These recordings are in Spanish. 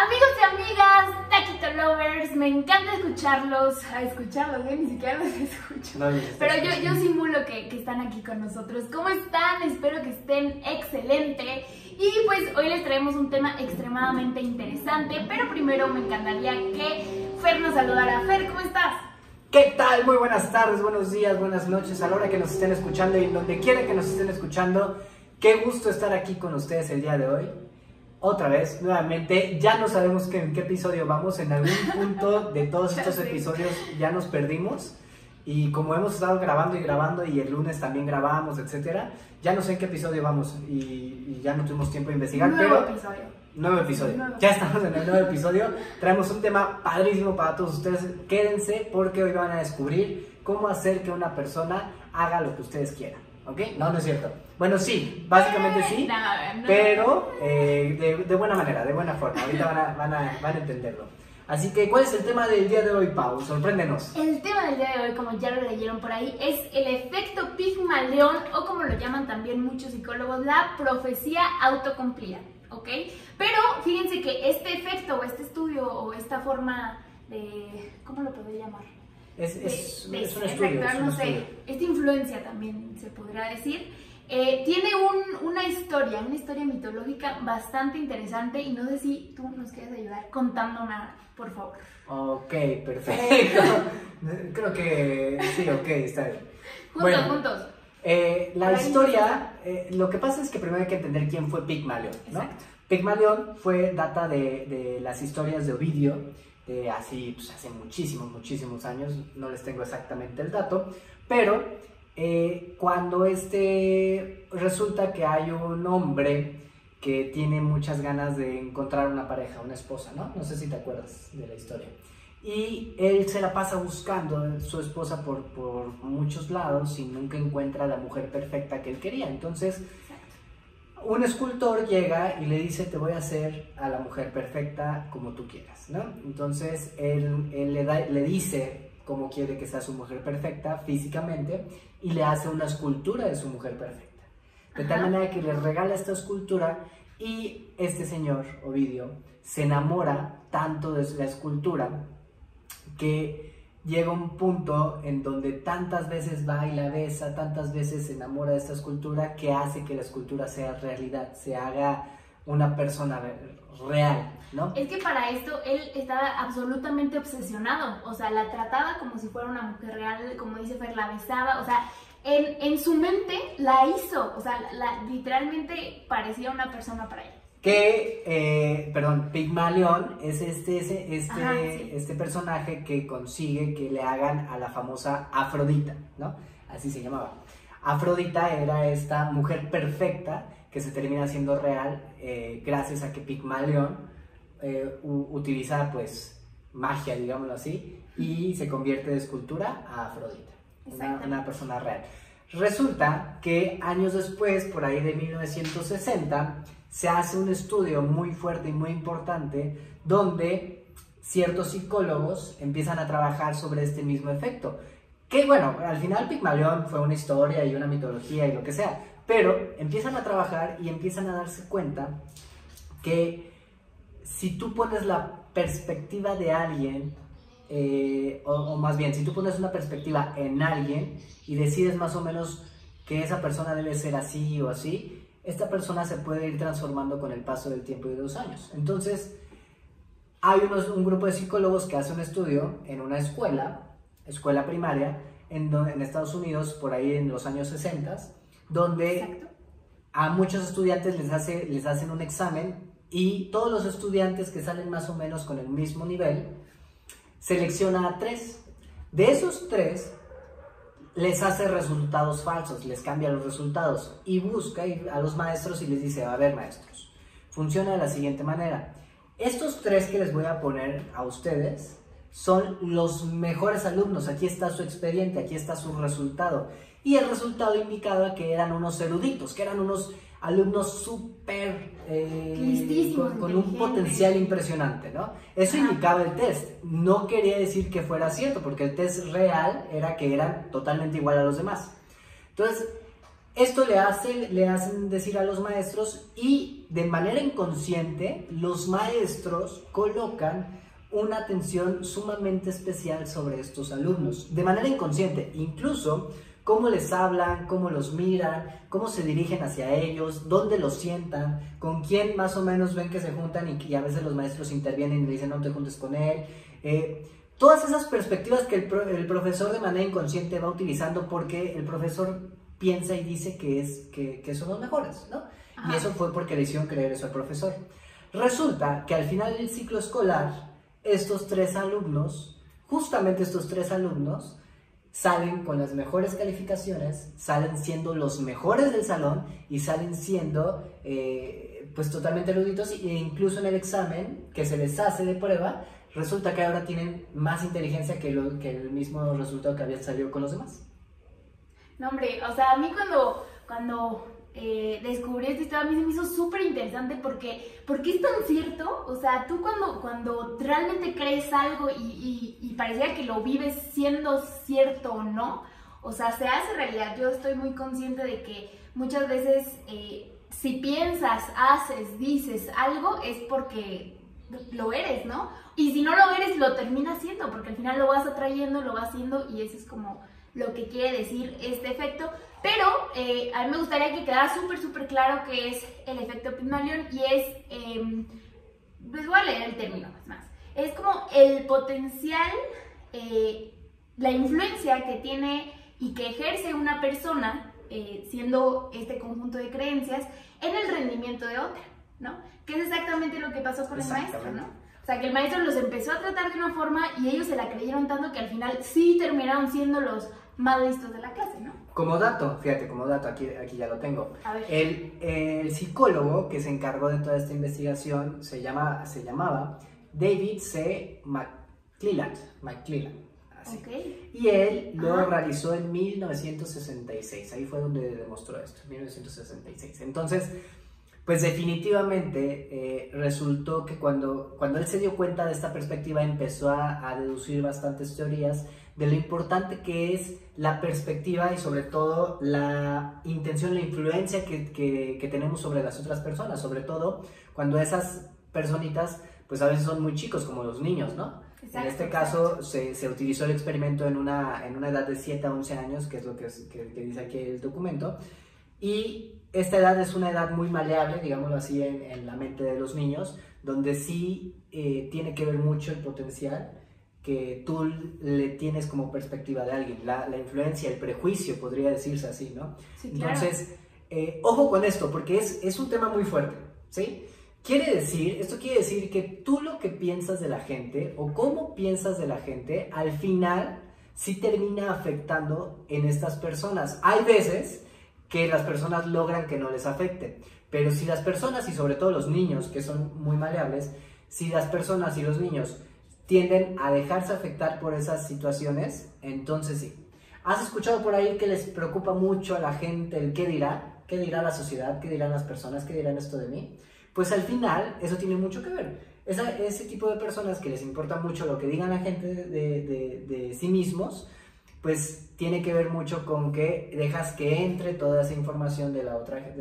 Amigos y amigas, Taquito Lovers, me encanta escucharlos, ni siquiera los escucho, No, pero yo simulo que están aquí con nosotros. ¿Cómo están? Espero que estén excelente. Y pues hoy les traemos un tema extremadamente interesante, pero primero me encantaría que Fer nos saludara. Fer, ¿cómo estás? ¿Qué tal? Muy buenas tardes, buenos días, buenas noches, a la hora que nos estén escuchando y donde quiera que nos estén escuchando. Qué gusto estar aquí con ustedes el día de hoy. Otra vez, nuevamente, ya no sabemos en qué episodio vamos. En algún punto de todos estos episodios ya nos perdimos. Y como hemos estado grabando y el lunes también grabamos, etcétera, ya no sé en qué episodio vamos y ya no tuvimos tiempo de investigar. Nuevo episodio. Ya estamos en el nuevo episodio. Traemos un tema padrísimo para todos ustedes. Quédense porque hoy van a descubrir cómo hacer que una persona haga lo que ustedes quieran. ¿Ok? No, no es cierto. Bueno, sí, básicamente sí, pero de buena manera, de buena forma. Ahorita van a entenderlo. Así que, ¿cuál es el tema del día de hoy, Pau? Sorpréndenos. El tema del día de hoy, como ya lo leyeron por ahí, es el efecto Pigmalión, o como lo llaman también muchos psicólogos, la profecía autocumplida, ¿ok? Pero fíjense que este efecto, o este estudio, o esta forma de... ¿cómo lo podría llamar? Es un estudio. Esta influencia también se podrá decir. Tiene una historia mitológica bastante interesante y no sé si tú nos quieres ayudar contando una, por favor. Ok, perfecto. Creo que sí, ok, está bien. Juntos. La historia, lo que pasa es que primero hay que entender quién fue Pigmalión, ¿no? Exacto. Pigmalión data de las historias de Ovidio, hace muchísimos años, no les tengo exactamente el dato, pero cuando resulta que hay un hombre que tiene muchas ganas de encontrar una pareja, una esposa, ¿no? No sé si te acuerdas de la historia. Y él se la pasa buscando a su esposa por muchos lados y nunca encuentra a la mujer perfecta que él quería. Entonces, un escultor llega y le dice: te voy a hacer a la mujer perfecta como tú quieras, ¿no? Entonces él le dice cómo quiere que sea su mujer perfecta físicamente y le hace una escultura de su mujer perfecta. De tal manera que le regala esta escultura y este señor, Ovidio, se enamora tanto de la escultura que llega un punto en donde tantas veces va y la besa, tantas veces se enamora de esta escultura, que hace que la escultura sea realidad, se haga una persona real, ¿no? Es que para esto él estaba absolutamente obsesionado, o sea, la trataba como si fuera una mujer real, como dice Fer, la besaba, o sea, en su mente la hizo, o sea, literalmente parecía una persona para él. Pigmalión es este personaje que consigue que le hagan a la famosa Afrodita, ¿no? Así se llamaba. Afrodita era esta mujer perfecta que se termina siendo real gracias a que Pigmalión utiliza pues magia, digámoslo así, y se convierte de escultura a Afrodita, una persona real. Resulta que años después, por ahí de 1960, se hace un estudio muy fuerte y muy importante donde ciertos psicólogos empiezan a trabajar sobre este mismo efecto. Que bueno, al final Pigmalión fue una historia y una mitología y lo que sea, pero empiezan a trabajar y empiezan a darse cuenta que si tú pones la perspectiva de alguien, o más bien, si tú pones una perspectiva en alguien y decides más o menos que esa persona debe ser así o así, esta persona se puede ir transformando con el paso del tiempo y de los años. Entonces, hay un grupo de psicólogos que hace un estudio en una escuela primaria, en Estados Unidos, por ahí en los años 60, donde a muchos estudiantes les hacen un examen y todos los estudiantes que salen más o menos con el mismo nivel, selecciona a 3. De esos 3, les hace resultados falsos, les cambia los resultados y busca a los maestros y les dice: a ver, maestros, funciona de la siguiente manera. Estos 3 que les voy a poner a ustedes son los mejores alumnos, aquí está su expediente, aquí está su resultado. Y el resultado indicaba que eran unos eruditos, que eran unos alumnos súper con un potencial impresionante, ¿no? Eso indicaba el test. No quería decir que fuera cierto, porque el test real era que eran totalmente igual a los demás. Entonces, Esto le hacen decir a los maestros y de manera inconsciente los maestros colocan una atención sumamente especial sobre estos alumnos. De manera inconsciente, incluso cómo les hablan, cómo los miran, cómo se dirigen hacia ellos, dónde los sientan, con quién más o menos ven que se juntan y a veces los maestros intervienen y le dicen no te juntes con él. Todas esas perspectivas que el profesor de manera inconsciente va utilizando porque el profesor piensa y dice que son los mejores, ¿no? Ajá. Y eso fue porque le hicieron creer eso al profesor. Resulta que al final del ciclo escolar, estos 3 alumnos, justamente estos 3 alumnos, salen con las mejores calificaciones, salen siendo los mejores del salón y salen siendo pues totalmente eruditos e incluso en el examen que se les hace de prueba, resulta que ahora tienen más inteligencia que el mismo resultado que había salido con los demás. No, hombre, o sea, a mí cuando descubrí esta historia, a mí se me hizo súper interesante porque es tan cierto. O sea, tú cuando realmente crees algo y parecía que lo vives siendo cierto o no, o sea, se hace realidad. Yo estoy muy consciente de que muchas veces si piensas, haces, dices algo es porque lo eres, ¿no? Y si no lo eres, lo terminas siendo, porque al final lo vas atrayendo, lo vas haciendo y eso es como lo que quiere decir este efecto. Pero a mí me gustaría que quedara súper claro qué es el efecto Pigmalión y es, pues voy a leer el término más. Es como el potencial, la influencia que tiene y que ejerce una persona, siendo este conjunto de creencias, en el rendimiento de otra, ¿no? Que es exactamente lo que pasó con el maestro, ¿no? O sea, que el maestro los empezó a tratar de una forma y ellos se la creyeron tanto que al final sí terminaron siendo los más listos de la clase, ¿no? Como dato, fíjate, como dato, aquí ya lo tengo. A ver. El psicólogo que se encargó de toda esta investigación se llamaba David C. McClelland, así. Okay. Y él lo realizó en 1966, ahí fue donde demostró esto, 1966. Entonces, pues definitivamente resultó que cuando él se dio cuenta de esta perspectiva empezó a deducir bastantes teorías de lo importante que es la perspectiva y sobre todo la intención, la influencia que tenemos sobre las otras personas, sobre todo cuando esas personitas pues a veces son muy chicos como los niños, ¿no? Exacto, en este caso se utilizó el experimento en una edad de 7 a 11 años, que es lo que dice aquí el documento, y esta edad es una edad muy maleable, digámoslo así, en la mente de los niños, donde sí tiene que ver mucho el potencial que tú le tienes como perspectiva de alguien, la influencia, el prejuicio, podría decirse así, ¿no? Sí, claro. Entonces, ojo con esto, porque es un tema muy fuerte, ¿sí? Esto quiere decir que tú lo que piensas de la gente, o cómo piensas de la gente, al final sí termina afectando en estas personas. Hay veces que las personas logran que no les afecte, pero si las personas, y sobre todo los niños, que son muy maleables, si las personas y los niños tienden a dejarse afectar por esas situaciones, entonces sí. ¿Has escuchado por ahí que les preocupa mucho a la gente el qué dirá? ¿Qué dirá la sociedad? ¿Qué dirán las personas? ¿Qué dirán esto de mí? Pues al final eso tiene mucho que ver. Ese tipo de personas que les importa mucho lo que digan la gente de sí mismos, pues tiene que ver mucho con que dejas que entre toda esa información de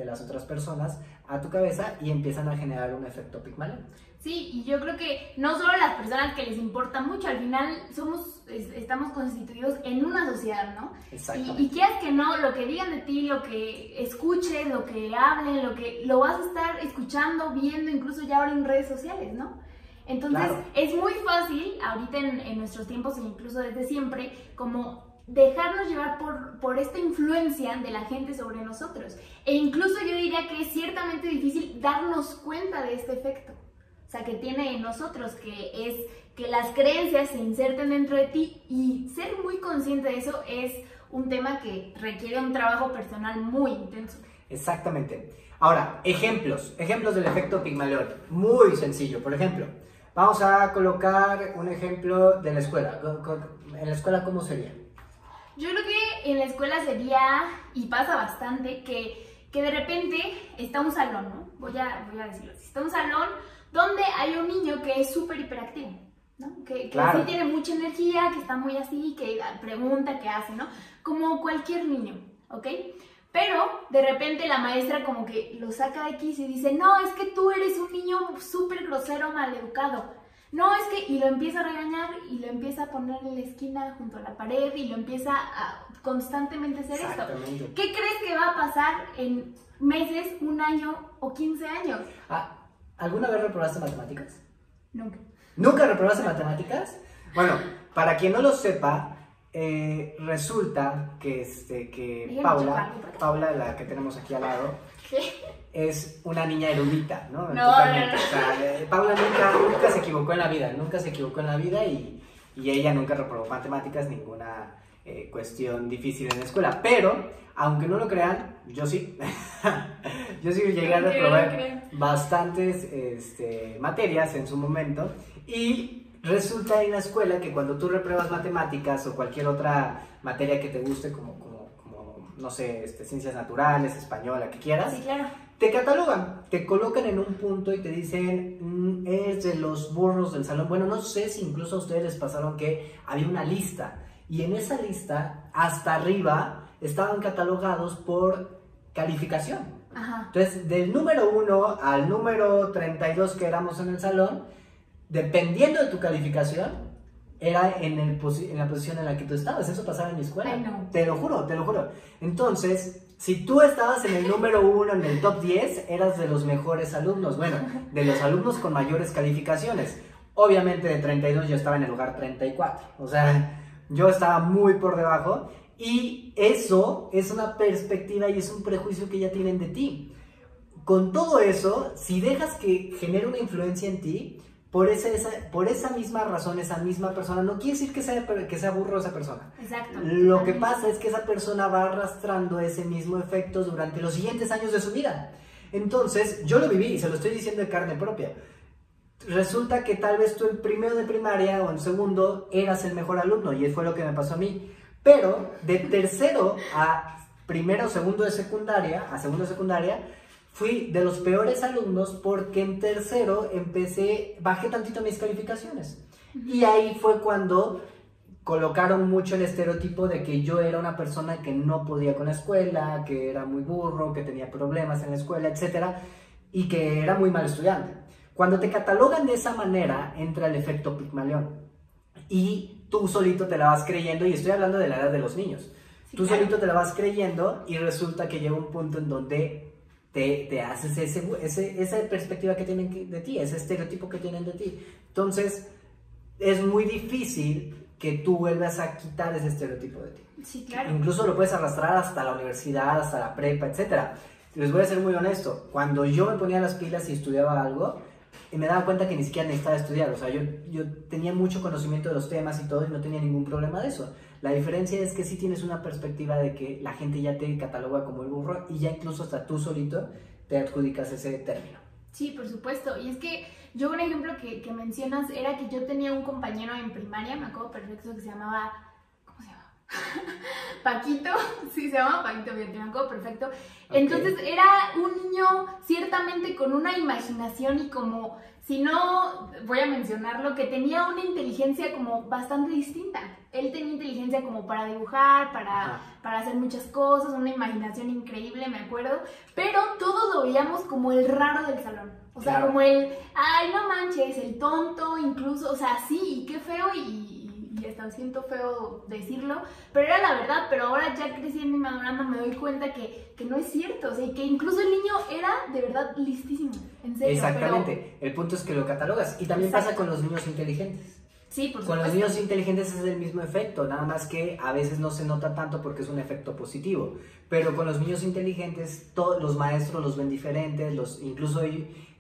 las otras personas a tu cabeza y empiezan a generar un efecto Pigmalión. Sí, y yo creo que no solo las personas que les importa mucho, al final estamos constituidos en una sociedad, ¿no? Exactamente. Y quieras que no, lo que digan de ti, lo que escuchen, lo que hablen, lo vas a estar escuchando, viendo, incluso ya ahora en redes sociales, ¿no? Entonces, claro, es muy fácil, ahorita en nuestros tiempos e incluso desde siempre, como dejarnos llevar por esta influencia de la gente sobre nosotros. E incluso yo diría que es ciertamente difícil darnos cuenta de este efecto. O sea, que tiene en nosotros, que es que las creencias se inserten dentro de ti, y ser muy consciente de eso es un tema que requiere un trabajo personal muy intenso. Exactamente. Ahora, ejemplos del efecto Pigmalión, muy sencillo. Por ejemplo, vamos a colocar un ejemplo de la escuela. En la escuela, ¿cómo sería? Yo creo que en la escuela sería, y pasa bastante, que de repente está un salón, ¿no? Voy a decirlo así, está un salón donde hay un niño que es súper hiperactivo, ¿no? Que claro, sí tiene mucha energía, que está muy así, que pregunta, que hace, ¿no? Como cualquier niño, ¿ok? Pero de repente la maestra como que lo saca de X y dice, no, es que tú eres un niño súper grosero, maleducado. No, es que, y lo empieza a regañar y lo empieza a poner en la esquina junto a la pared y lo empieza a constantemente hacer esto. ¿Qué crees que va a pasar en meses, un año o 15 años? ¿Alguna vez reprobaste matemáticas? Nunca. ¿Nunca reprobaste matemáticas? Bueno, para quien no lo sepa, resulta que Paula, la que tenemos aquí al lado, ¿qué? Es una niña erudita, ¿no? No. O sea, Paula nunca se equivocó en la vida, y ella nunca reprobó matemáticas, ninguna cuestión difícil en la escuela. Pero, aunque no lo crean, yo sí. Yo sí llegué a reprobar bastantes materias en su momento, y resulta en la escuela que cuando tú repruebas matemáticas o cualquier otra materia que te guste, como no sé, ciencias naturales, español, la que quieras, sí, claro, te catalogan, te colocan en un punto y te dicen, es de los burros del salón. Bueno, no sé si incluso a ustedes les pasaron que había una lista, y en esa lista, hasta arriba, estaban catalogados por calificación. Ajá. Entonces, del número 1 al número 32 que éramos en el salón, dependiendo de tu calificación, era en la posición en la que tú estabas. Eso pasaba en mi escuela. Ay, no. Te lo juro. Entonces, si tú estabas en el número 1, en el top 10, eras de los mejores alumnos. Bueno, de los alumnos con mayores calificaciones. Obviamente de 32 yo estaba en el lugar 34. O sea, yo estaba muy por debajo. Y eso es una perspectiva y es un prejuicio que ya tienen de ti. Con todo eso, si dejas que genere una influencia en ti, por esa misma razón, esa misma persona, no quiere decir que sea burro esa persona. Exacto. Lo que pasa es que esa persona va arrastrando ese mismo efecto durante los siguientes años de su vida. Entonces, yo lo viví y se lo estoy diciendo de carne propia. Resulta que tal vez tú en primero de primaria o en segundo eras el mejor alumno, y fue lo que me pasó a mí. Pero de tercero a primero o segundo de secundaria, fui de los peores alumnos, porque en tercero bajé tantito mis calificaciones. Y ahí fue cuando colocaron mucho el estereotipo de que yo era una persona que no podía con la escuela, que era muy burro, que tenía problemas en la escuela, etc. Y que era muy mal estudiante. Cuando te catalogan de esa manera, entra el efecto Pigmalión. Y tú solito te la vas creyendo, y estoy hablando de la edad de los niños. Sí, tú solito te la vas creyendo, y resulta que llega un punto en donde te haces esa perspectiva que tienen de ti, ese estereotipo que tienen de ti. Entonces, es muy difícil que tú vuelvas a quitar ese estereotipo de ti. Sí, claro. Incluso lo puedes arrastrar hasta la universidad, hasta la prepa, etc. Les voy a ser muy honesto. Cuando yo me ponía las pilas y estudiaba algo, y me daba cuenta que ni siquiera necesitaba estudiar. O sea, yo tenía mucho conocimiento de los temas y todo, y no tenía ningún problema de eso. La diferencia es que sí tienes una perspectiva de que la gente ya te cataloga como el burro, y ya incluso hasta tú solito te adjudicas ese término. Sí, por supuesto. Y es que yo, un ejemplo que mencionas era que yo tenía un compañero en primaria, me acuerdo perfecto, que se llamaba... ¿Cómo se llamaba? Paquito. Sí, se llamaba Paquito, me acuerdo perfecto. Okay. Entonces era un niño ciertamente con una imaginación, y como, si no voy a mencionarlo, que tenía una inteligencia como bastante distinta. Él tenía inteligencia como para dibujar, para hacer muchas cosas, una imaginación increíble, me acuerdo. Pero todos lo veíamos como el raro del salón. O sea, claro, como el, ay, no manches, el tonto, incluso, o sea, sí, qué feo, y hasta siento feo decirlo, pero era la verdad. Pero ahora, ya creciendo y madurando, me doy cuenta que no es cierto. O sea, que incluso el niño era de verdad listísimo, en serio. Exactamente, pero el punto es que lo catalogas. Y también pasa con los niños inteligentes. Sí, por supuesto. Con los niños inteligentes es el mismo efecto, nada más que a veces no se nota tanto porque es un efecto positivo. Pero con los niños inteligentes, todos los maestros los ven diferentes, incluso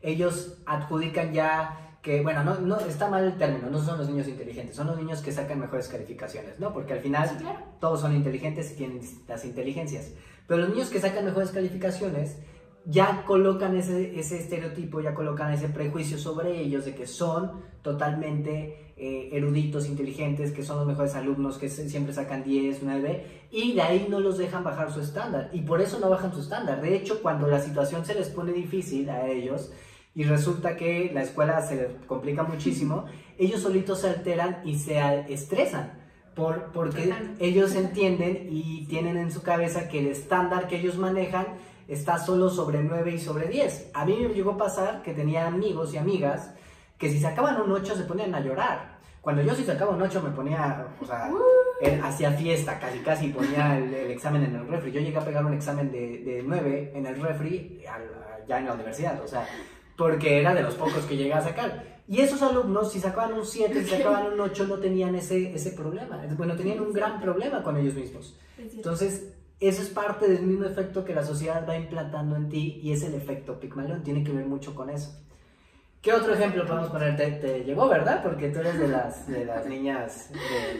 ellos adjudican ya que, bueno, no está mal el término, no son los niños inteligentes, son los niños que sacan mejores calificaciones, ¿no? Porque al final sí, claro, todos son inteligentes y tienen las inteligencias. Pero los niños que sacan mejores calificaciones ya colocan ese estereotipo, ya colocan ese prejuicio sobre ellos de que son totalmente eruditos, inteligentes, que son los mejores alumnos, que siempre sacan 10, 9, y de ahí no los dejan bajar su estándar, y por eso no bajan su estándar. De hecho, cuando la situación se les pone difícil a ellos y resulta que la escuela se les complica muchísimo, ellos solitos se alteran y se estresan, porque ellos entienden y tienen en su cabeza que el estándar que ellos manejan está solo sobre 9 y sobre 10. A mí me llegó a pasar que tenía amigos y amigas que si sacaban un 8 se ponían a llorar. Cuando yo si sacaba un 8 me ponía, o sea, hacía fiesta, casi ponía el examen en el refri. Yo llegué a pegar un examen de 9 en el refri ya en la universidad, o sea, porque era de los pocos que llegué a sacar. Y esos alumnos, si sacaban un 7, si sacaban un 8, no tenían ese problema. Bueno, tenían un gran problema con ellos mismos. Entonces, eso es parte del mismo efecto que la sociedad va implantando en ti y es el efecto Pigmalión, tiene que ver mucho con eso. ¿Qué otro ejemplo podemos poner? Te llegó, ¿verdad? Porque tú eres de las niñas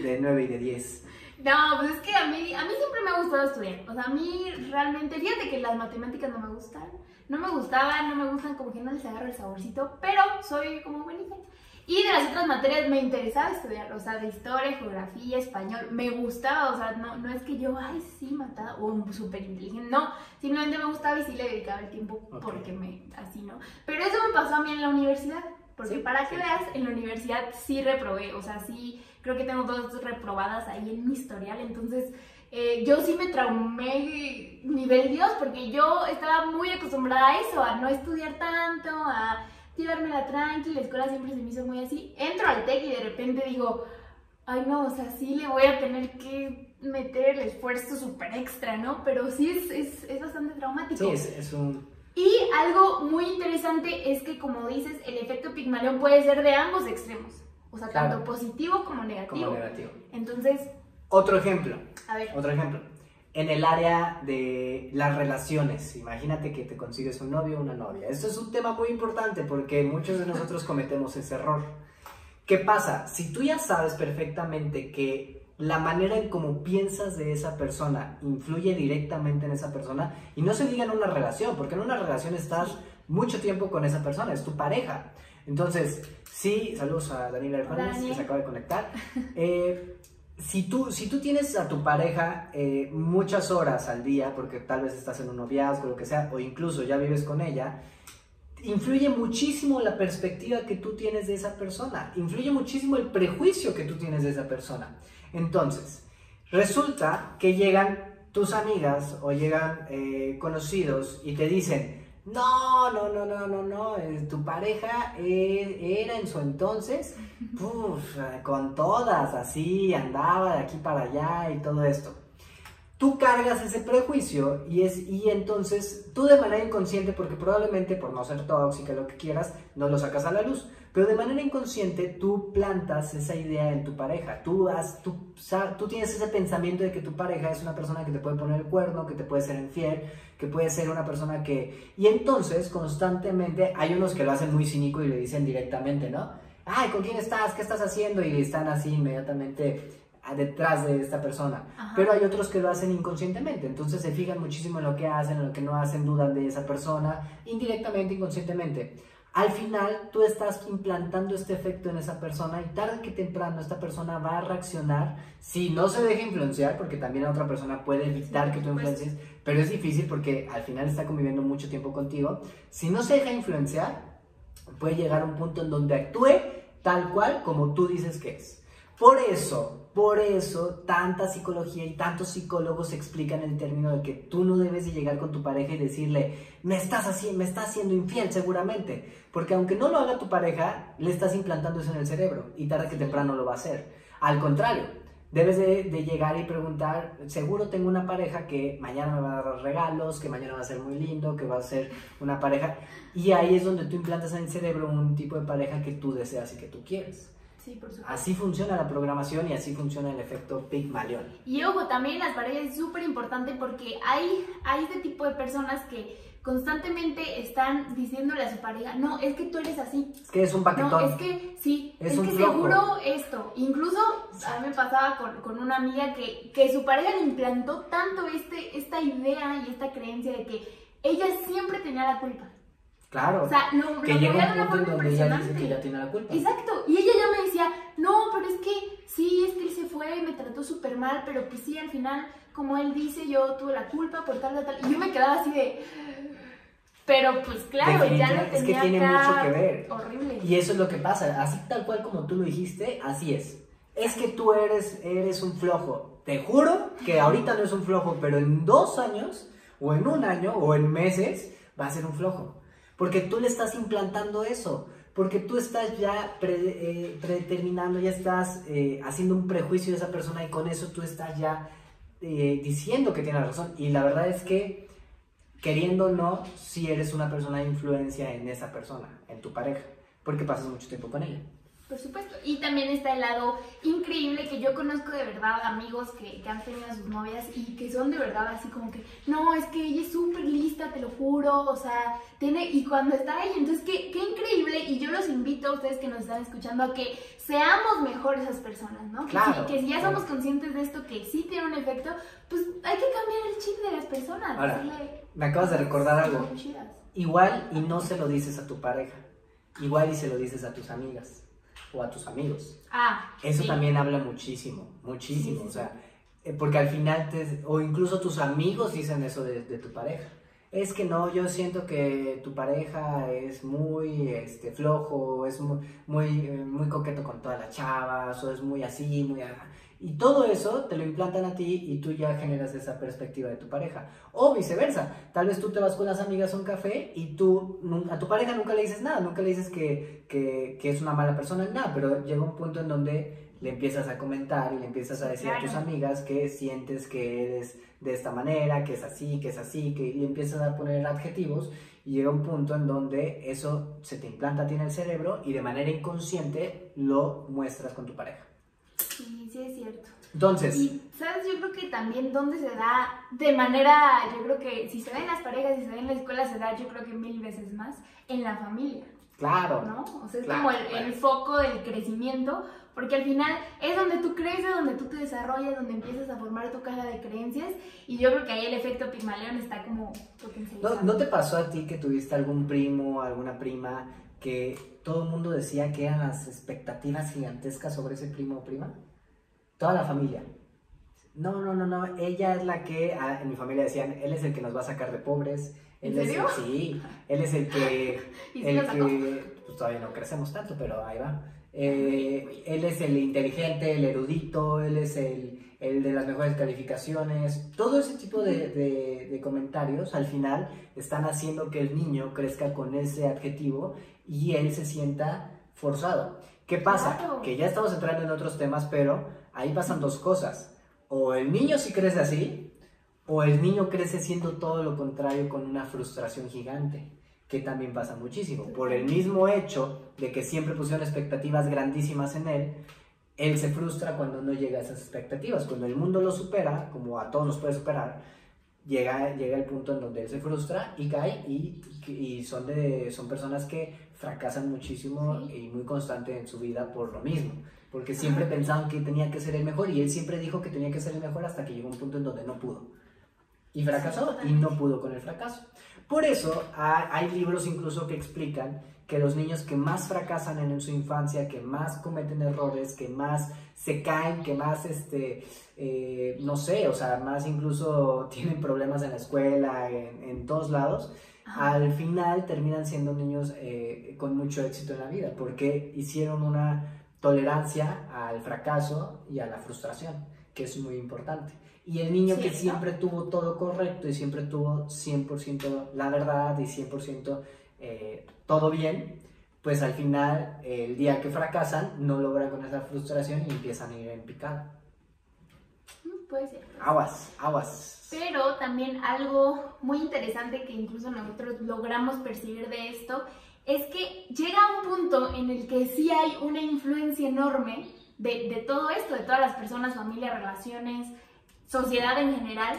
de 9 y de 10. No, pues es que a mí siempre me ha gustado estudiar. O sea, a mí realmente, fíjate que las matemáticas no me gustan. No me gustaban, no me gustan, como que no les agarro el saborcito, pero soy como buenita. Y de las otras materias me interesaba estudiar, o sea, de historia, geografía, español, me gustaba, o sea, no es que yo, ay, sí, matada, o súper inteligente, no, simplemente me gustaba y sí le dedicaba el tiempo porque así, ¿no? Pero eso me pasó a mí en la universidad, porque para que veas, en la universidad sí reprobé, o sea, sí, creo que tengo 2 reprobadas ahí en mi historial, entonces yo sí me traumé nivel Dios, porque yo estaba muy acostumbrada a eso, a no estudiar tanto, a llevármela tranqui, la escuela siempre se me hizo muy así. Entro al TEC y de repente digo, ay no, o sea, sí le voy a tener que meter el esfuerzo súper extra, ¿no? Pero sí es bastante traumático. Sí, es un... Y algo muy interesante es que, como dices, el efecto Pigmalión puede ser de ambos extremos. O sea, claro, tanto positivo como negativo. Como negativo. Entonces... Otro ejemplo. A ver. Otro ejemplo. En el área de las relaciones, imagínate que te consigues un novio o una novia. Esto es un tema muy importante porque muchos de nosotros cometemos ese error. ¿Qué pasa? Si tú ya sabes perfectamente que la manera en cómo piensas de esa persona influye directamente en esa persona, y no se diga en una relación, porque en una relación estás mucho tiempo con esa persona, es tu pareja. Entonces, sí, saludos a Daniela Hernández, que se acaba de conectar. Si tú tienes a tu pareja muchas horas al día, porque tal vez estás en un noviazgo, lo que sea, o incluso ya vives con ella, influye muchísimo la perspectiva que tú tienes de esa persona, influye muchísimo el prejuicio que tú tienes de esa persona. Entonces, resulta que llegan tus amigas o llegan conocidos y te dicen, no, tu pareja era en su entonces, con todas, así, andaba de aquí para allá y todo esto. Tú cargas ese prejuicio y entonces tú de manera inconsciente, porque probablemente por no ser tóxica, lo que quieras, no lo sacas a la luz, pero de manera inconsciente tú plantas esa idea en tu pareja. Tú tienes ese pensamiento de que tu pareja es una persona que te puede poner el cuerno, que te puede ser infiel, que puede ser una persona que... Y entonces constantemente hay unos que lo hacen muy cínico y le dicen directamente, ¿no? Ay, ¿con quién estás? ¿Qué estás haciendo? Y están así inmediatamente detrás de esta persona. Ajá. Pero hay otros que lo hacen inconscientemente, entonces se fijan muchísimo en lo que hacen, en lo que no hacen, dudan de esa persona, indirectamente, inconscientemente. Al final tú estás implantando este efecto en esa persona y tarde que temprano esta persona va a reaccionar, si no se deja influenciar, porque también la otra persona puede evitar que tú influencies, pero es difícil porque al final está conviviendo mucho tiempo contigo. Si no se deja influenciar, puede llegar a un punto en donde actúe tal cual como tú dices que es. Por eso, tanta psicología y tantos psicólogos explican el término de que tú no debes de llegar con tu pareja y decirle, me estás haciendo infiel seguramente, porque aunque no lo haga tu pareja, le estás implantando eso en el cerebro y tarde que temprano lo va a hacer. Al contrario, debes de llegar y preguntar, seguro tengo una pareja que mañana me va a dar regalos, que mañana va a ser muy lindo, que va a ser una pareja, y ahí es donde tú implantas en el cerebro un tipo de pareja que tú deseas y que tú quieres. Sí, por supuesto. Así funciona la programación y así funciona el efecto Pigmalión. Y ojo, también las parejas es súper importante porque hay este tipo de personas que constantemente están diciéndole a su pareja, no, es que tú eres así. Es que es un paquetón. No, es que sí, es que seguro esto. Incluso a mí me pasaba con una amiga que su pareja le implantó tanto esta idea y esta creencia de que ella siempre tenía la culpa. Claro, o sea, que llega un punto en donde ella dice que ella tiene la culpa. Exacto, y ella ya me decía, no, pero es que sí, es que él se fue y me trató súper mal, pero pues sí, al final, como él dice, yo tuve la culpa por tal. Y yo me quedaba así de... Pero pues claro, ya lo tenía. Es que tiene mucho que ver. Horrible. Y eso es lo que pasa, así tal cual como tú lo dijiste, así es. es que tú eres un flojo. Te juro que ahorita no es un flojo, pero en 2 años, o en 1 año, o en meses, va a ser un flojo. Porque tú le estás implantando eso. Porque tú estás ya predeterminando, ya estás haciendo un prejuicio de esa persona y con eso tú estás ya diciendo que tiene razón. Y la verdad es que, queriendo o no, si eres una persona de influencia en esa persona, en tu pareja, porque pasas mucho tiempo con ella. Por supuesto. Y también está el lado increíble que yo conozco de verdad amigos que han tenido a sus novias y que son de verdad así como que, no, es que ella es súper lista, te lo juro, o sea, tiene, y cuando está ella, entonces qué increíble, y yo los invito a ustedes que nos están escuchando a que seamos mejor esas personas, ¿no? Claro, que si ya somos conscientes de esto, que sí tiene un efecto, pues hay que cambiar el chip de las personas. Ahora, me acabas de recordar algo. Igual y no se lo dices a tu pareja, igual y se lo dices a tus amigas o a tus amigos. Eso sí. También habla muchísimo, muchísimo, sí. O sea, porque al final, o incluso tus amigos dicen eso de tu pareja. Es que no, yo siento que tu pareja es muy flojo, es muy coqueto con todas las chavas, o es muy así, muy... Y todo eso te lo implantan a ti y tú ya generas esa perspectiva de tu pareja. O viceversa, tal vez tú te vas con las amigas a un café y tú a tu pareja nunca le dices nada, nunca le dices que es una mala persona, nada, pero llega un punto en donde le empiezas a comentar y le empiezas a decir a tus amigas que sientes que eres de esta manera, que es así, y le empiezas a poner adjetivos y llega un punto en donde eso se te implanta a ti en el cerebro y de manera inconsciente lo muestras con tu pareja. Sí, sí es cierto. Entonces... Y, ¿sabes? Yo creo que también donde se da de manera, yo creo que si se da en las parejas, si se da en la escuela, se da yo creo que 1000 veces más en la familia. Claro. ¿No? O sea, es como el foco del crecimiento, porque al final es donde tú creces, donde tú te desarrollas, donde empiezas a formar tu caja de creencias, y yo creo que ahí el efecto Pigmalión está como potencializado. ¿No te pasó a ti que tuviste algún primo, alguna prima que todo el mundo decía que eran las expectativas gigantescas sobre ese primo o prima? Toda la familia. No, ella es la que, en mi familia decían, él es el que nos va a sacar de pobres. ¿En serio? Sí, él es el que, pues todavía no crecemos tanto, pero ahí va. Él es el inteligente, el erudito, él es el de las mejores calificaciones. Todo ese tipo de comentarios al final están haciendo que el niño crezca con ese adjetivo y él se sienta forzado. ¿Qué pasa? Claro. Que ya estamos entrando en otros temas, pero ahí pasan 2 cosas. O el niño sí crece así, o el niño crece siendo todo lo contrario con una frustración gigante, que también pasa muchísimo. Por el mismo hecho de que siempre pusieron expectativas grandísimas en él se frustra cuando no llega a esas expectativas. Cuando el mundo lo supera, como a todos nos puede superar, llega el punto en donde él se frustra y cae y son personas que fracasan muchísimo y muy constante en su vida por lo mismo. Porque siempre pensaban que tenía que ser el mejor y él siempre dijo que tenía que ser el mejor hasta que llegó un punto en donde no pudo. Y fracasó y no pudo con el fracaso. Por eso hay libros incluso que explican que los niños que más fracasan en su infancia, que más cometen errores, que más se caen, que más, no sé, o sea, más incluso tienen problemas en la escuela, en todos lados, al final terminan siendo niños con mucho éxito en la vida, porque hicieron una tolerancia al fracaso y a la frustración, que es muy importante. Y el niño que siempre tuvo todo correcto y siempre tuvo 100% la verdad y 100% todo bien, pues al final, el día que fracasan, no logran con esa frustración y empiezan a ir en picada. Puede ser. Aguas. Pero también algo muy interesante que incluso nosotros logramos percibir de esto es que llega un punto en el que sí hay una influencia enorme de todo esto, de todas las personas, familia, relaciones, sociedad en general,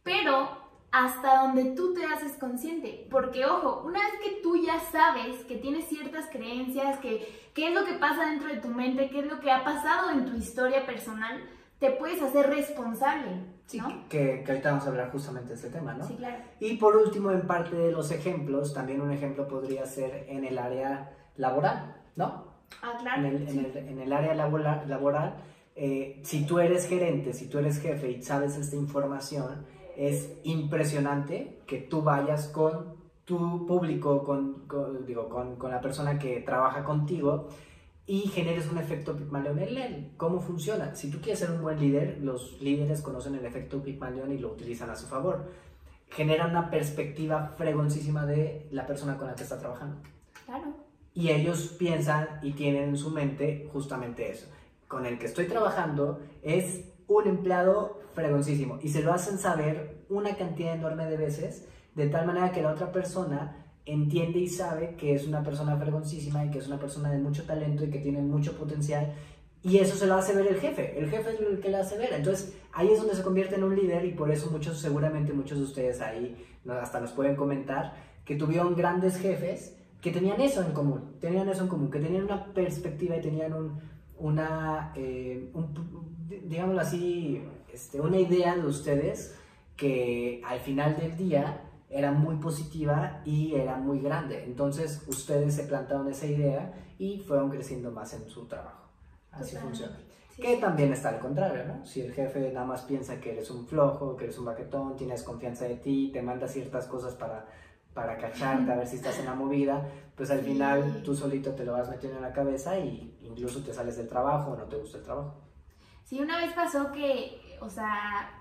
pero hasta donde tú te haces consciente, porque ojo, una vez que tú ya sabes que tienes ciertas creencias, qué es lo que pasa dentro de tu mente, qué es lo que ha pasado en tu historia personal, te puedes hacer responsable, ¿no? Sí, que ahorita vamos a hablar justamente de este tema, ¿no? Sí, claro. Y por último, en parte de los ejemplos, también un ejemplo podría ser en el área laboral, ¿no? Claro. En el área laboral, si tú eres gerente, si tú eres jefe y sabes esta información, es impresionante que tú vayas con tu público, con la persona que trabaja contigo y generes un efecto Pigmalión en él. ¿Cómo funciona? Si tú quieres ser un buen líder, los líderes conocen el efecto Pigmalión y lo utilizan a su favor. Generan una perspectiva fregoncísima de la persona con la que está trabajando. Claro. Y ellos piensan y tienen en su mente justamente eso. Con el que estoy trabajando es un empleado fregoncísimo. Y se lo hacen saber una cantidad enorme de veces, de tal manera que la otra persona entiende y sabe que es una persona fregoncísima y que es una persona de mucho talento y que tiene mucho potencial, y eso se lo hace ver el jefe es el que le hace ver. Entonces ahí es donde se convierte en un líder, y por eso seguramente muchos de ustedes ahí hasta nos pueden comentar que tuvieron grandes jefes que tenían eso en común, que tenían una perspectiva y tenían digámoslo así, una idea de ustedes que al final del día era muy positiva y era muy grande. Entonces ustedes se plantaron esa idea y fueron creciendo más en su trabajo. Así funciona. Sí, que también está al contrario, ¿no? Si el jefe nada más piensa que eres un flojo, que eres un baquetón, tienes confianza de ti, te manda ciertas cosas para cacharte, a ver si estás en la movida, pues al final tú solito te lo vas metiendo en la cabeza y incluso te sales del trabajo o no te gusta el trabajo. Sí, una vez pasó que, o sea,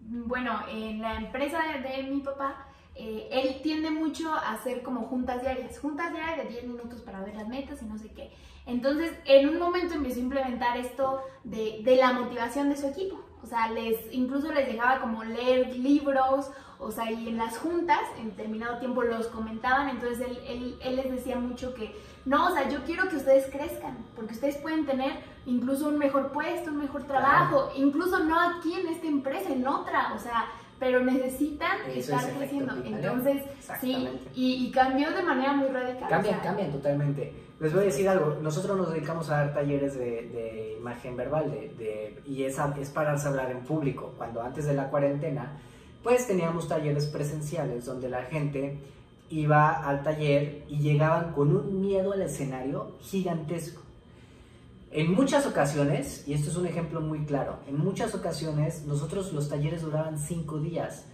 bueno, en la empresa de mi papá, él tiende mucho a hacer como juntas diarias de 10 minutos para ver las metas y no sé qué. Entonces, en un momento empezó a implementar esto de la motivación de su equipo. O sea, incluso les dejaba como leer libros, o sea, y en las juntas, en determinado tiempo los comentaban. Entonces, él les decía mucho que, no, o sea, yo quiero que ustedes crezcan, porque ustedes pueden tener incluso un mejor puesto, un mejor trabajo, incluso no aquí en esta empresa, en otra, o sea, pero necesitan estar creciendo. Entonces, sí, y cambió de manera muy radical. Cambian totalmente. Les voy a decir algo, nosotros nos dedicamos a dar talleres de imagen verbal, y es pararse a hablar en público. Cuando antes de la cuarentena, pues teníamos talleres presenciales donde la gente iba al taller y llegaban con un miedo al escenario gigantesco. En muchas ocasiones, y esto es un ejemplo muy claro, en muchas ocasiones nosotros los talleres duraban 5 días.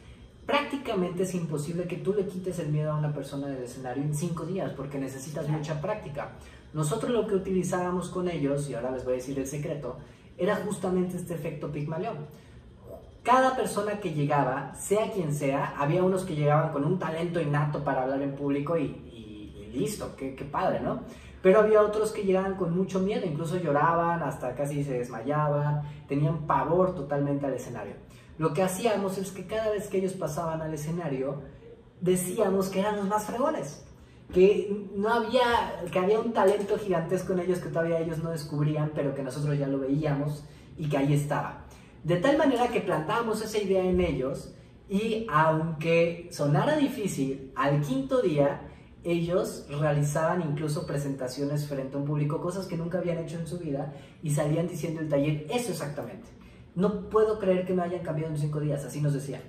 Prácticamente es imposible que tú le quites el miedo a una persona del escenario en 5 días porque necesitas mucha práctica. Nosotros lo que utilizábamos con ellos, y ahora les voy a decir el secreto, era justamente este efecto Pigmalión. Cada persona que llegaba, sea quien sea, había unos que llegaban con un talento innato para hablar en público y listo, qué padre, ¿no? Pero había otros que llegaban con mucho miedo, incluso lloraban, hasta casi se desmayaban, tenían pavor totalmente al escenario. Lo que hacíamos es que cada vez que ellos pasaban al escenario, decíamos que eran los más fregones, que había un talento gigantesco en ellos que todavía ellos no descubrían, pero que nosotros ya lo veíamos y que ahí estaba. De tal manera que plantábamos esa idea en ellos, y aunque sonara difícil, al 5.º día ellos realizaban incluso presentaciones frente a un público, cosas que nunca habían hecho en su vida, y salían diciendo el taller eso exactamente. No puedo creer que me hayan cambiado en 5 días, así nos decían.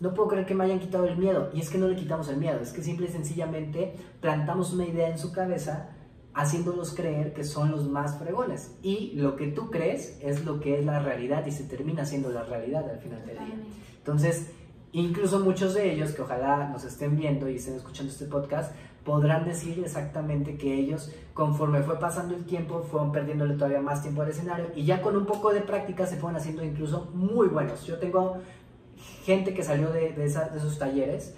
No puedo creer que me hayan quitado el miedo. Y es que no le quitamos el miedo, es que simple y sencillamente plantamos una idea en su cabeza, haciéndolos creer que son los más fregones. Y lo que tú crees es lo que es la realidad, y se termina siendo la realidad al final del día. Entonces, incluso muchos de ellos, que ojalá nos estén viendo y estén escuchando este podcast, podrán decir exactamente que ellos, conforme fue pasando el tiempo, fueron perdiéndole todavía más tiempo al escenario, y ya con un poco de práctica se fueron haciendo incluso muy buenos. Yo tengo gente que salió de esos talleres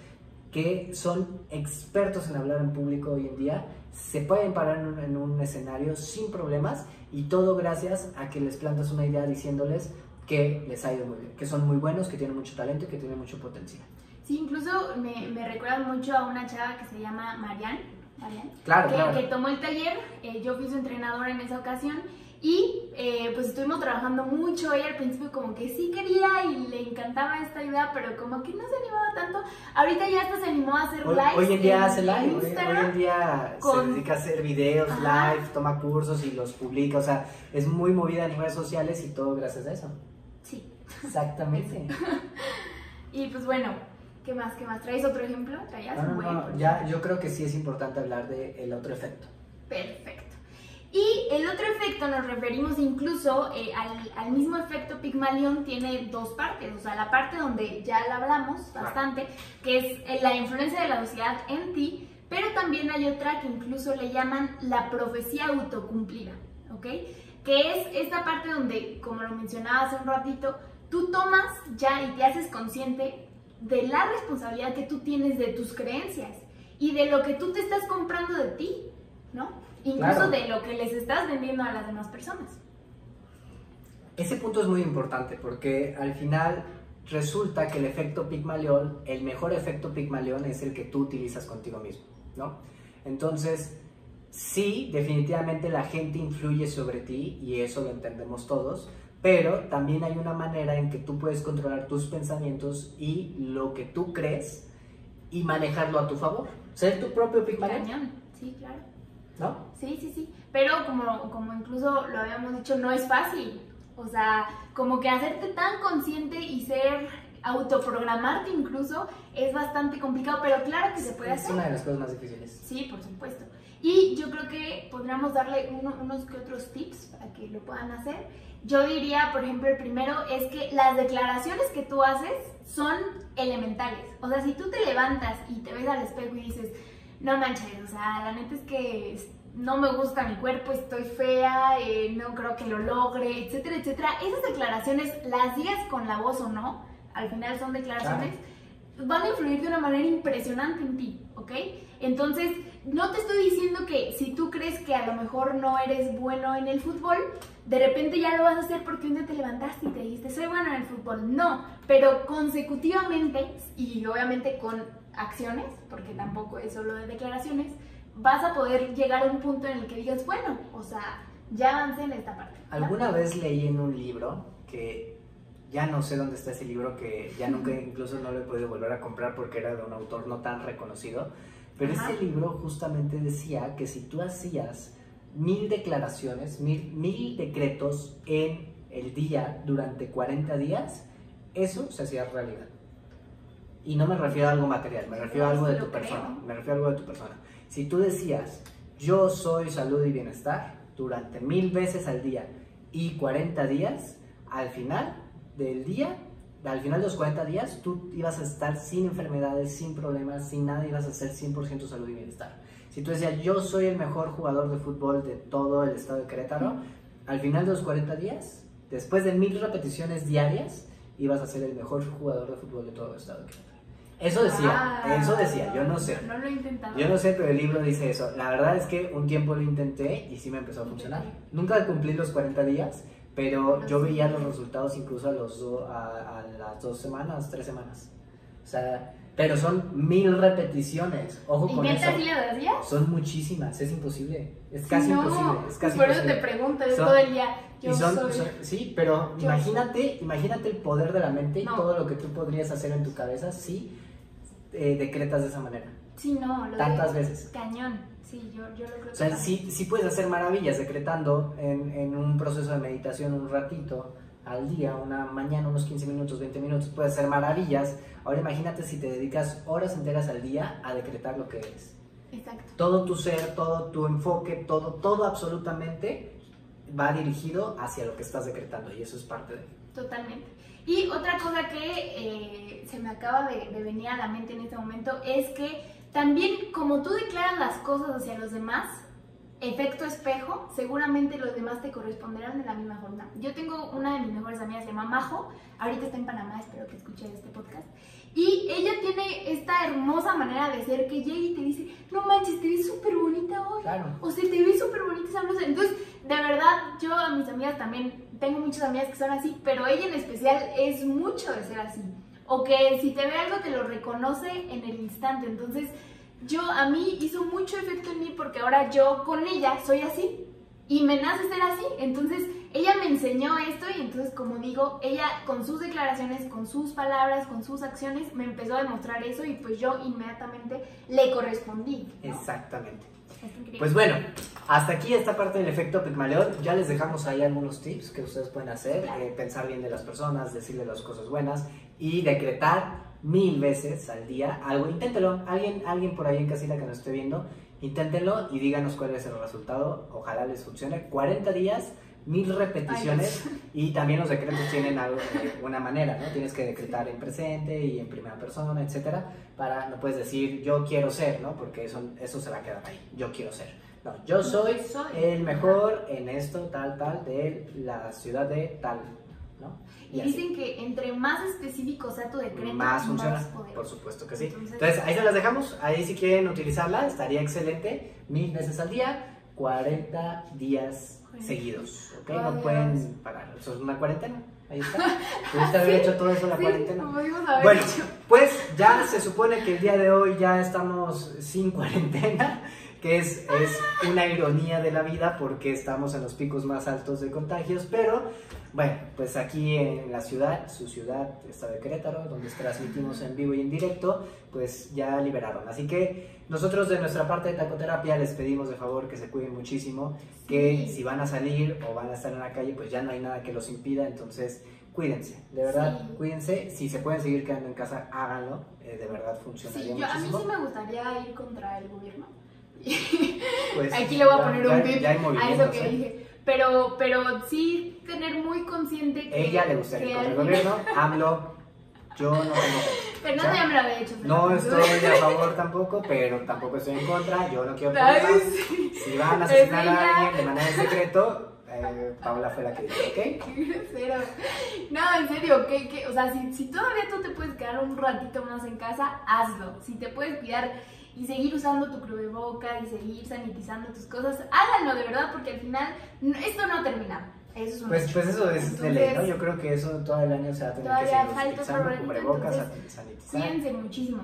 que son expertos en hablar en público hoy en día, se pueden parar en un escenario sin problemas, y todo gracias a que les plantas una idea diciéndoles que les ha ido muy bien, que son muy buenos, que tienen mucho talento y que tienen mucho potencial. Sí, incluso me recuerda mucho a una chava que se llama Marian, claro. que tomó el taller. Yo fui su entrenadora en esa ocasión, y pues estuvimos trabajando mucho. Ella al principio como que sí quería y le encantaba esta idea, pero como que no se animaba tanto. Ahorita ya hasta se animó a hacer live. Hoy en día hace live, hoy en día se dedica a hacer videos, live, toma cursos y los publica, o sea, es muy movida en redes sociales, y todo gracias a eso. Sí. Exactamente. Y pues bueno, ¿qué más? ¿Traes otro ejemplo? No, ya, yo creo que sí es importante hablar del otro efecto. Perfecto. Y el otro efecto nos referimos incluso al mismo efecto Pigmalión. Tiene 2 partes, o sea, la parte donde ya la hablamos bastante, que es la influencia de la sociedad en ti, Pero también hay otra que incluso le llaman la profecía autocumplida, ¿ok? Que es esta parte donde, como lo mencionaba hace un ratito, tú tomas ya y te haces consciente de la responsabilidad que tú tienes de tus creencias y de lo que tú te estás comprando de ti, ¿no? Incluso claro, de lo que les estás vendiendo a las demás personas. Ese punto es muy importante porque al final resulta que el efecto Pigmalión, el mejor efecto Pigmalión es el que tú utilizas contigo mismo, ¿no? Entonces, sí, definitivamente la gente influye sobre ti y eso lo entendemos todos, pero también hay una manera en que tú puedes controlar tus pensamientos y lo que tú crees y manejarlo a tu favor. Ser tu propio Pigmalión. Cañón, sí, claro. ¿No? Sí, sí, sí. Pero como incluso lo habíamos dicho, no es fácil. O sea, como que hacerte tan consciente y autoprogramarte incluso es bastante complicado, pero claro que se puede hacer. Es una de las cosas más difíciles. Sí, por supuesto. Y yo creo que podríamos darle unos que otros tips para que lo puedan hacer. Yo diría, por ejemplo, el primero es que las declaraciones que tú haces son elementales. O sea, si tú te levantas y te ves al espejo y dices, no manches, o sea, la neta es que no me gusta mi cuerpo, estoy fea, no creo que lo logre, etcétera, etcétera. Esas declaraciones, las digas con la voz o no, al final son declaraciones, van a influir de una manera impresionante en ti, ¿ok? Entonces, no te estoy diciendo que si tú crees que a lo mejor no eres bueno en el fútbol, de repente ya lo vas a hacer porque un día te levantaste y te dijiste, soy bueno en el fútbol. No, pero consecutivamente y obviamente con acciones, porque tampoco es solo de declaraciones, vas a poder llegar a un punto en el que digas, bueno, o sea, ya avancé en esta parte, ¿no? Alguna vez leí en un libro que ya no sé dónde está ese libro, que ya nunca incluso no lo he podido volver a comprar porque era de un autor no tan reconocido, pero ese libro justamente decía que si tú hacías 1000 declaraciones, 1000 decretos en el día durante 40 días, eso se hacía realidad. Y no me refiero a algo material, me refiero a algo de tu persona, me refiero a algo de tu persona. Si tú decías, yo soy salud y bienestar, durante 1000 veces al día y 40 días, al final del día, al final de los 40 días, tú ibas a estar sin enfermedades, sin problemas, sin nada, ibas a ser 100% salud y bienestar. Si tú decías, yo soy el mejor jugador de fútbol de todo el estado de Querétaro, al final de los 40 días, después de 1000 repeticiones diarias, ibas a ser el mejor jugador de fútbol de todo el estado de Querétaro. Eso decía, yo no sé. No lo he intentado. Yo no sé, pero el libro dice eso. La verdad es que un tiempo lo intenté y sí me empezó a funcionar. Nunca cumplí los 40 días, pero yo veía los resultados incluso a las 2 semanas, 3 semanas. O sea, pero son 1000 repeticiones. Ojo con eso. ¿Y qué tal si lo hacías? Son muchísimas, es imposible. Es casi imposible. Es casi por imposible. eso te pregunto, yo todo el día. Sí, pero imagínate el poder de la mente y todo lo que tú podrías hacer en tu cabeza si decretas de esa manera. Sí, no, tantas veces. Cañón. Sí, yo lo creo. O sea, sí puedes hacer maravillas decretando en un proceso de meditación un ratito al día, una mañana, unos 15 minutos, 20 minutos, puedes hacer maravillas. Ahora imagínate si te dedicas horas enteras al día a decretar lo que eres. Exacto. Todo tu ser, todo tu enfoque, todo absolutamente va dirigido hacia lo que estás decretando y eso es parte de... Totalmente. Y otra cosa que se me acaba de venir a la mente en este momento es que también como tú declaras las cosas hacia los demás, efecto espejo, seguramente los demás te corresponderán de la misma forma. Yo tengo una de mis mejores amigas, se llama Majo, ahorita está en Panamá, espero que escuche este podcast, y ella tiene esta hermosa manera de ser que llega y te dice, no manches, te ves súper bonita hoy, claro. O sea, te ves súper bonita esa blusa. Entonces, de verdad, yo a mis amigas también, tengo muchas amigas que son así, pero ella en especial es mucho de ser así, o que si te ve algo te lo reconoce en el instante. Entonces, a mí hizo mucho efecto en mí porque ahora yo con ella soy así y me nace ser así. Entonces ella me enseñó esto y entonces, como digo, ella con sus declaraciones, con sus palabras, con sus acciones me empezó a demostrar eso y pues yo inmediatamente le correspondí, ¿no? Exactamente. Pues bueno, hasta aquí esta parte del efecto Pigmalión. Ya les dejamos ahí algunos tips que ustedes pueden hacer, pensar bien de las personas, decirle las cosas buenas y decretar 1000 veces al día algo. Inténtelo, alguien por ahí en casita que nos esté viendo, inténtenlo y díganos cuál es el resultado. Ojalá les funcione. 40 días 1000 repeticiones. Y también los decretos tienen algo, una manera, ¿no? Tienes que decretar en presente y en primera persona, etcétera. No puedes decir yo quiero ser, ¿no? Porque eso se va a quedar ahí, yo quiero ser. No, yo soy el mejor en esto, tal, de la ciudad de tal, ¿no? Y dicen que entre más específico sea tu decreto, más funciona. Más poder. Por supuesto que sí. Entonces ahí se las dejamos. Ahí si quieren utilizarla, estaría excelente. 1000 veces al día, 40 días seguidos. ¿Ok? No pueden parar. Eso es una cuarentena. Ahí está. Pudiste haber hecho todo eso en la cuarentena. Bueno, pues ya se supone que el día de hoy ya estamos sin cuarentena, que es una ironía de la vida porque estamos en los picos más altos de contagios, pero bueno, pues aquí en la ciudad, su ciudad, estado de Querétaro, donde transmitimos en vivo y en directo, pues ya liberaron. Así que nosotros de nuestra parte de tacoterapia les pedimos de favor que se cuiden muchísimo, que si van a salir o van a estar en la calle, pues ya no hay nada que los impida, entonces cuídense, de verdad, cuídense. Si se pueden seguir quedando en casa, háganlo, de verdad funcionaría muchísimo. A mí sí me gustaría ir contra el gobierno. Pues aquí le voy a poner un tip a eso que dije, pero sí tener muy consciente que ella le gustaría ir contra el gobierno. AMLO, yo no tengo Fernando ya me lo había hecho. No estoy a favor tampoco, pero tampoco estoy en contra. Yo no quiero problemas. Si van a asesinar a alguien de manera en secreto, Paula fue la que dijo, ¿ok? Qué grosero. No, en serio, o sea, si todavía tú te puedes quedar un ratito más en casa, hazlo. Si te puedes cuidar y seguir usando tu cubrebocas y seguir sanitizando tus cosas, háganlo de verdad, porque al final esto no ha terminado. Eso es pues eso es de ley, ¿no? Yo creo que eso todo el año se va a tener que seguir utilizando cubrebocas, sanitizar. Cuídense muchísimo.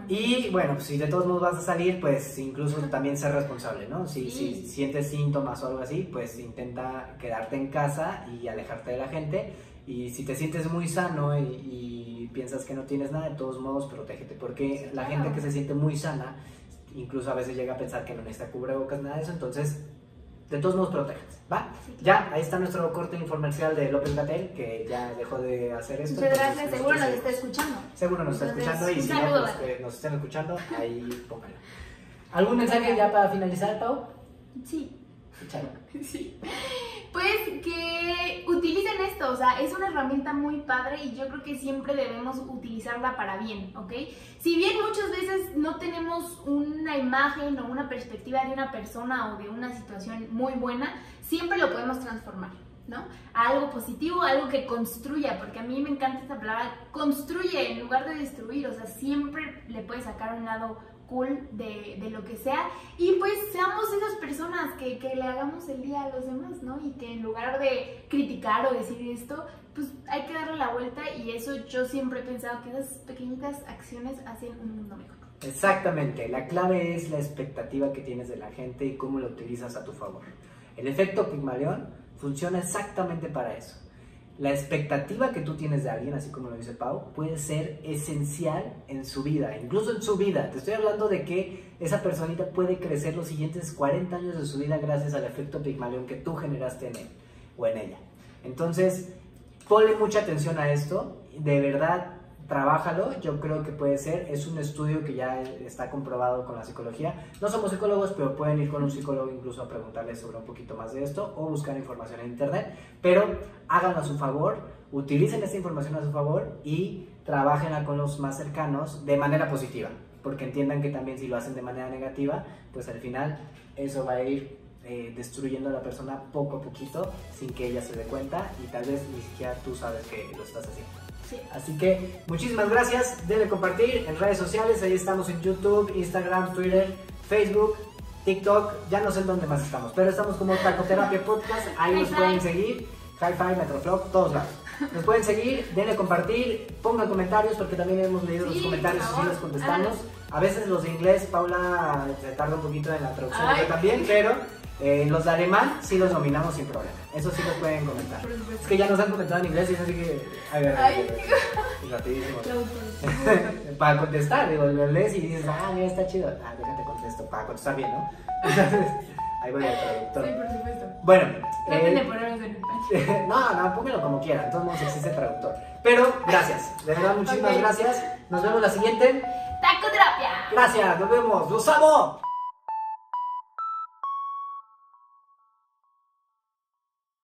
Y bueno, si de todos modos vas a salir, pues incluso también ser responsable, ¿no? Si sientes síntomas o algo así, pues intenta quedarte en casa y alejarte de la gente. Y si te sientes muy sano y piensas que no tienes nada, de todos modos, protégete. Porque la gente que se siente muy sana, incluso a veces llega a pensar que no necesita cubrebocas, nada de eso. Entonces, de todos modos, protéjanse, ¿va? Ya, ahí está nuestro corte informático de López-Gatell, que ya dejó de hacer esto. Muchas gracias, seguro nos está escuchando. Seguro nos está escuchando, y si no, pues nos estén escuchando, ahí pónganlo. ¿Algún mensaje ya para finalizar, Pau? Sí. Escuchalo. Sí. Pues que utilicen esto, o sea, es una herramienta muy padre y yo creo que siempre debemos utilizarla para bien, ¿ok? Si bien muchas veces no tenemos una imagen o una perspectiva de una persona o de una situación muy buena, siempre lo podemos transformar, ¿no? A algo positivo, algo que construya, porque a mí me encanta esta palabra, construye en lugar de destruir, o sea, siempre le puedes sacar un lado cool de lo que sea, y pues seamos esas personas que le hagamos el día a los demás, ¿no? Y que en lugar de criticar o decir esto, pues hay que darle la vuelta, y eso yo siempre he pensado que esas pequeñitas acciones hacen un mundo mejor. Exactamente, la clave es la expectativa que tienes de la gente y cómo lo utilizas a tu favor. El efecto Pigmalión funciona exactamente para eso. La expectativa que tú tienes de alguien, así como lo dice Pau, puede ser esencial en su vida, incluso en su vida. Te estoy hablando de que esa personita puede crecer los siguientes 40 años de su vida gracias al efecto Pigmalión que tú generaste en él o en ella. Entonces, ponle mucha atención a esto, de verdad, trabájalo. Yo creo que puede ser, es un estudio que ya está comprobado con la psicología. No somos psicólogos, pero pueden ir con un psicólogo incluso a preguntarle sobre un poquito más de esto o buscar información en internet, pero háganlo a su favor, utilicen esta información a su favor y trabajenla con los más cercanos de manera positiva, porque entiendan que también si lo hacen de manera negativa, pues al final eso va a ir destruyendo a la persona poco a poquito sin que ella se dé cuenta, y tal vez ni siquiera tú sabes que lo estás haciendo. Sí. Así que muchísimas gracias, denle compartir en redes sociales, ahí estamos en YouTube, Instagram, Twitter, Facebook, TikTok, ya no sé en dónde más estamos, pero estamos como Tacoterapia Podcast, ahí nos pueden seguir, Hi-Fi, Metroflog, todos lados. Nos pueden seguir, denle compartir, pongan comentarios porque también hemos leído los comentarios y sí los contestamos. A veces los de inglés, Paula se tarda un poquito en la traducción, yo también, pero los de alemán sí los dominamos sin problema. Eso sí lo pueden comentar. Es que ya nos han comentado en inglés y es así que... A ver, rapidísimo. Para contestar, digo, lo lees y dices, mira, está chido. Déjate contesto, para contestar bien, ¿no? Entonces, ahí voy al traductor. Sí, por supuesto. Bueno. Traten de ponerlos en español. No, pónganlo como quieran, de todos modos existe traductor. Pero, gracias, de verdad, muchísimas gracias. Nos vemos la siguiente. Tacoterapia. Gracias, nos vemos, los amo.